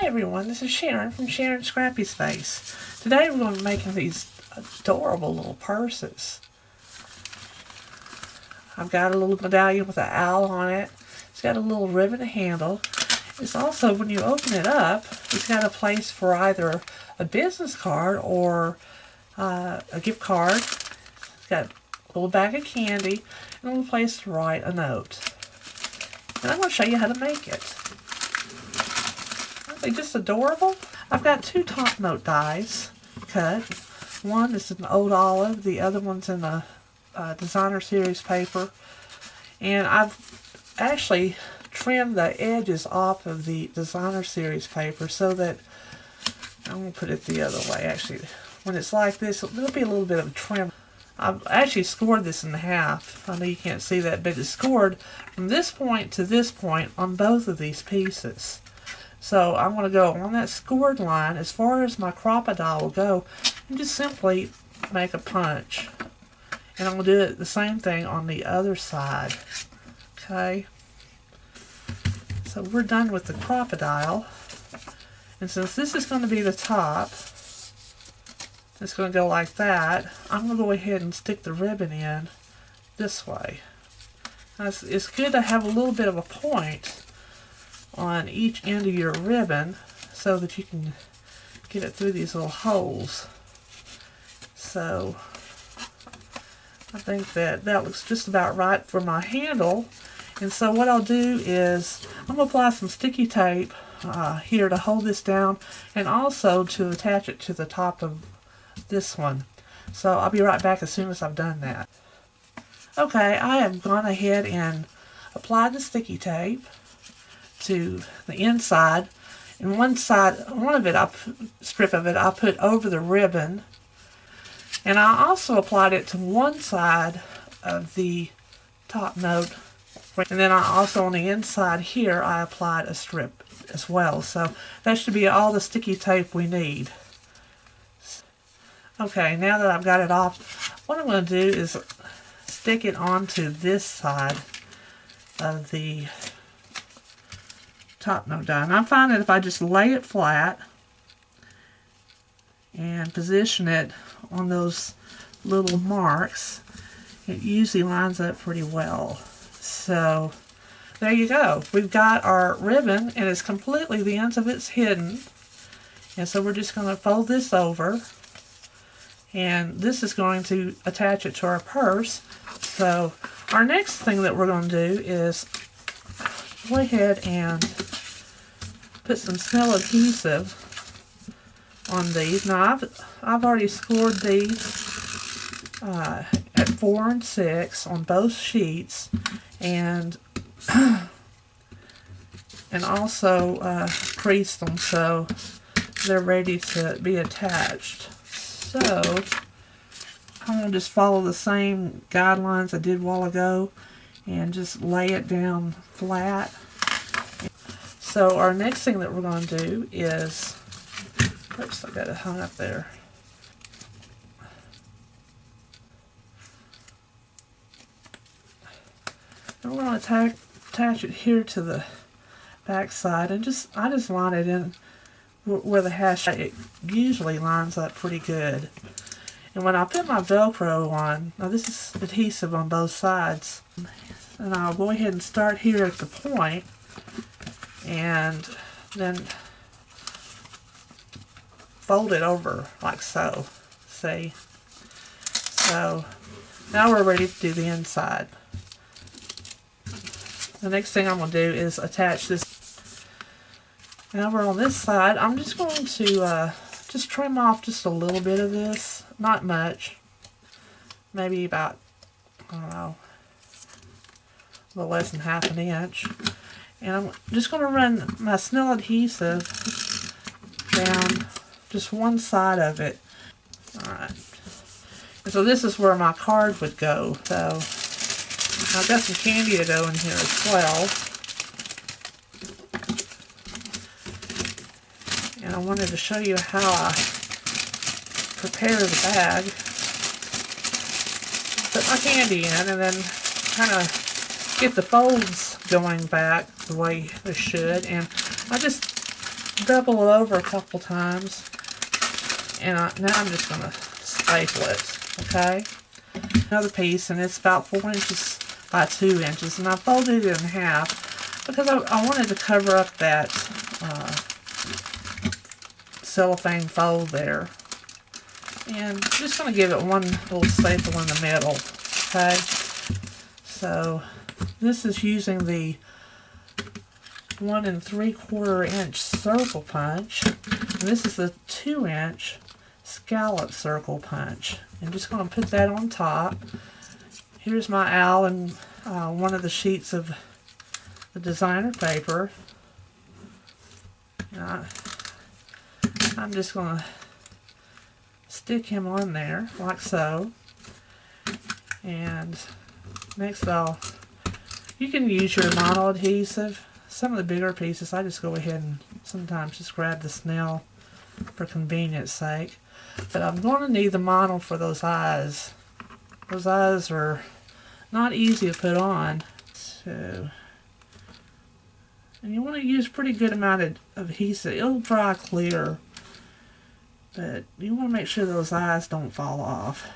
Hi everyone, this is Sharon from Sharon's Scrappy Space. Today we're going to be making these adorable little purses. I've got a little medallion with an owl on it. It's got a little ribbon handle. It's also, when you open it up, it's got a place for either a business card or a gift card. It's got a little bag of candy and a little place to write a note. And I'm going to show you how to make it. They're just adorable. I've got two top note dies cut. One is an old olive, the other one's in a designer series paper. And I've actually trimmed the edges off of the designer series paper so that, I'm going to put it the other way actually. When it's like this, there'll be a little bit of a trim. I've actually scored this in half. I know you can't see that, but it's scored from this point to this point on both of these pieces. So I'm going to go on that scored line as far as my crocodile will go and just simply make a punch. And I'm going to do it the same thing on the other side. Okay. So we're done with the crocodile. And since this is going to be the top, it's going to go like that, I'm going to go ahead and stick the ribbon in this way. Now it's good to have a little bit of a point on each end of your ribbon so that you can get it through these little holes. So I think that looks just about right for my handle. And so what I'll do is I'm going to apply some sticky tape here to hold this down and also to attach it to the top of this one. So I'll be right back as soon as I've done that. Okay, I have gone ahead and applied the sticky tape to the inside, and one of it, strip of it, I put over the ribbon, and I also applied it to one side of the top note, and then I also on the inside here I applied a strip as well. So that should be all the sticky tape we need. Okay, now that I've got it off, what I'm going to do is stick it onto this side of the top note die. And I find that if I just lay it flat and position it on those little marks, it usually lines up pretty well. So there you go. We've got our ribbon and it's completely, the ends of it's hidden. And so we're just going to fold this over, and this is going to attach it to our purse. So our next thing that we're going to do is go ahead and put some smell adhesive on these. Now I've already scored these at 4 and 6 on both sheets, and also creased them so they're ready to be attached. So I'm going to just follow the same guidelines I did a while ago and just lay it down flat. So our next thing that we're going to do is, oops, I got it hung up there. And we're going to attach it here to the back side, and I just line it in where the hash, it usually lines up pretty good. And when I put my Velcro on, now this is adhesive on both sides, and I'll go ahead and start here at the point and then fold it over like so. See? So now we're ready to do the inside. The next thing I'm going to do is attach this. Now we're on this side. I'm just going to just trim off just a little bit of this. Not much. Maybe about, I don't know, a little less than half an inch. And I'm just going to run my Snell adhesive down just one side of it. Alright. And so this is where my card would go. So I've got some candy to go in here as well. And I wanted to show you how I prepare the bag. Put my candy in and then kind of get the folds going back the way they should. And I just double it over a couple times. And now I'm just going to staple it, okay? Another piece, and it's about 4 inches by 2 inches. And I folded it in half because I wanted to cover up that cellophane fold there. And I'm just going to give it one little staple in the middle, okay? So this is using the 1 3/4 inch circle punch, and this is the 2 inch scallop circle punch. I'm just going to put that on top. Here's my owl and one of the sheets of the designer paper. I'm just going to stick him on there like so. And next you can use your mono adhesive. Some of the bigger pieces I just go ahead and sometimes just grab the snail for convenience sake. But I'm going to need the mono for those eyes. Those eyes are not easy to put on. So, and you want to use a pretty good amount of adhesive. It'll dry clear, but you want to make sure those eyes don't fall off.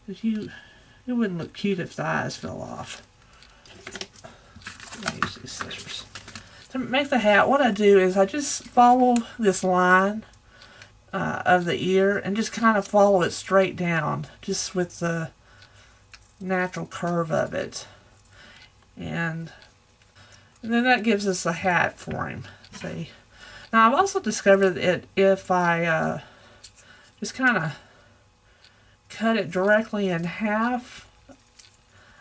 Because it wouldn't look cute if the eyes fell off. Let me use these scissors. To make the hat, what I do is I just follow this line of the ear and just kind of follow it straight down, just with the natural curve of it. And then that gives us a hat for him. See? Now I've also discovered that if I just kind of cut it directly in half,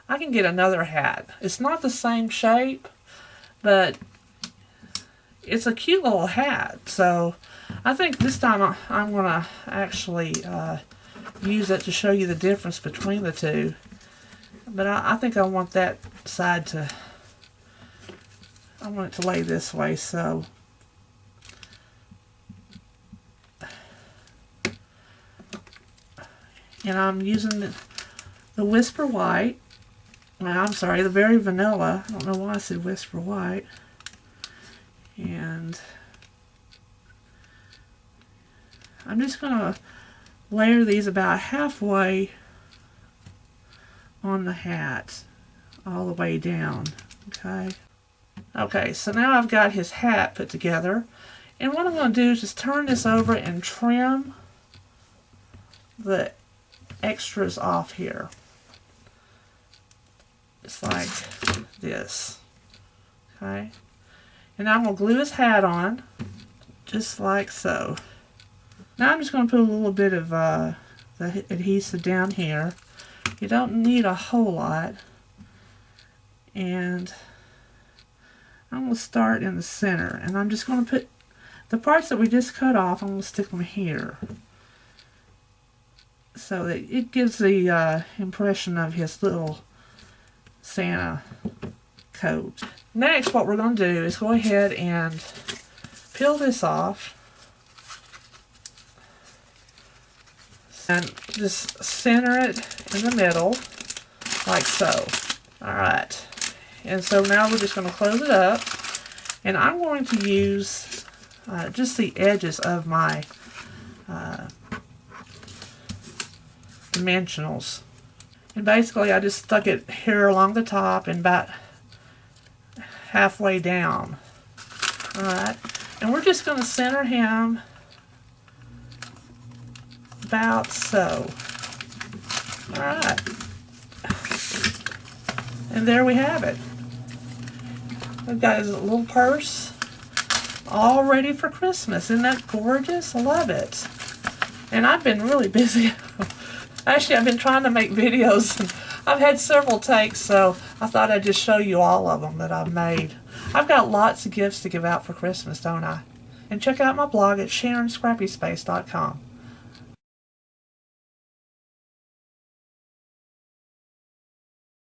I can get another hat. It's not the same shape, but it's a cute little hat. So I think this time I'm going to actually use it to show you the difference between the two. But I think I want that side to, I want it to lay this way, so and I'm using the Whisper White. I'm sorry, the Berry Vanilla. I don't know why I said Whisper White. And I'm just going to layer these about halfway on the hat, all the way down, okay? Okay, so now I've got his hat put together. And what I'm going to do is just turn this over and trim the extras off here. Just like this, okay? And I'm going to glue his hat on, just like so. Now I'm just going to put a little bit of the adhesive down here. You don't need a whole lot. And I'm going to start in the center. And I'm just going to put the parts that we just cut off, I'm going to stick them here. So that it gives the impression of his little Santa coat. Next, what we're going to do is go ahead and peel this off and just center it in the middle like so. Alright, and so now we're just going to close it up, and I'm going to use just the edges of my dimensionals. And basically I just stuck it here along the top and about halfway down. Alright, and we're just going to center him about so. Alright, and there we have it. We've got his little purse all ready for Christmas. Isn't that gorgeous? I love it. And I've been really busy. Actually, I've been trying to make videos, and I've had several takes, so I thought I'd just show you all of them that I've made. I've got lots of gifts to give out for Christmas, don't I? And check out my blog at SharonScrappyspace.com.